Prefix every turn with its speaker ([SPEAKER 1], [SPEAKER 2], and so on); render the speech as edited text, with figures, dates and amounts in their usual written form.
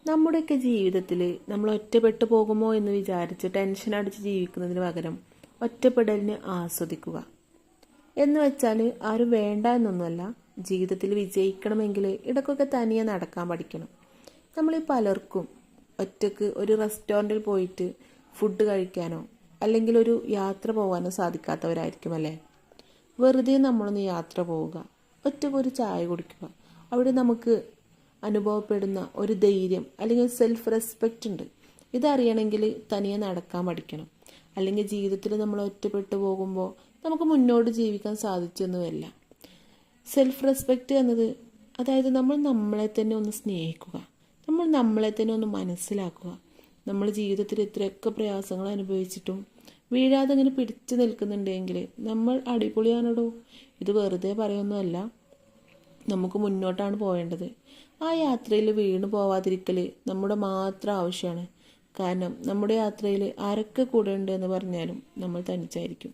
[SPEAKER 1] നമ്മുടെയൊക്കെ ജീവിതത്തിൽ നമ്മൾ ഒറ്റപ്പെട്ടു പോകുമോ എന്ന് വിചാരിച്ച് ടെൻഷൻ അടിച്ച് ജീവിക്കുന്നതിന് പകരം ഒറ്റപ്പെടലിന് ആസ്വദിക്കുക. എന്ന് വെച്ചാൽ ആരും വേണ്ട എന്നൊന്നുമല്ല, ജീവിതത്തിൽ വിജയിക്കണമെങ്കിൽ ഇടയ്ക്കൊക്കെ തനിയെ നടക്കാൻ പഠിക്കണം. നമ്മളീ പലർക്കും ഒറ്റക്ക് ഒരു റെസ്റ്റോറൻറ്റിൽ പോയിട്ട് ഫുഡ് കഴിക്കാനോ അല്ലെങ്കിൽ ഒരു യാത്ര പോകാനോ സാധിക്കാത്തവരായിരിക്കും അല്ലേ. വെറുതെ നമ്മളൊന്ന് യാത്ര പോവുക, ഒറ്റക്ക് ഒരു ചായ കുടിക്കുക. അവിടെ നമുക്ക് അനുഭവപ്പെടുന്ന ഒരു ധൈര്യം അല്ലെങ്കിൽ സെൽഫ് റെസ്പെക്റ്റ് ഉണ്ട്. ഇതറിയണമെങ്കിൽ തനിയെ നടക്കാൻ പഠിക്കണം. അല്ലെങ്കിൽ ജീവിതത്തിൽ നമ്മൾ ഒറ്റപ്പെട്ടു പോകുമ്പോൾ നമുക്ക് മുന്നോട്ട് ജീവിക്കാൻ സാധിച്ചൊന്നുമല്ല. സെൽഫ് റെസ്പെക്റ്റ് എന്നത് അതായത് നമ്മൾ നമ്മളെ തന്നെ ഒന്ന് സ്നേഹിക്കുക, നമ്മൾ നമ്മളെ തന്നെ ഒന്ന് മനസ്സിലാക്കുക. നമ്മൾ ജീവിതത്തിൽ ഇത്രയൊക്കെ പ്രയാസങ്ങൾ അനുഭവിച്ചിട്ടും വീഴാതെ ഇങ്ങനെ പിടിച്ചു നിൽക്കുന്നുണ്ടെങ്കിൽ നമ്മൾ അടിപൊളിയാണോ. ഇത് വെറുതെ പറയൊന്നുമല്ല, നമുക്ക് മുന്നോട്ടാണ് പോവേണ്ടത്. ആ യാത്രയിൽ വീണു പോവാതിരിക്കൽ നമ്മുടെ മാത്രം ആവശ്യമാണ്. കാരണം നമ്മുടെ യാത്രയിൽ ആരൊക്കെ കൂടെ ഉണ്ട് എന്ന് പറഞ്ഞാലും നമ്മൾ തനിച്ചായിരിക്കും.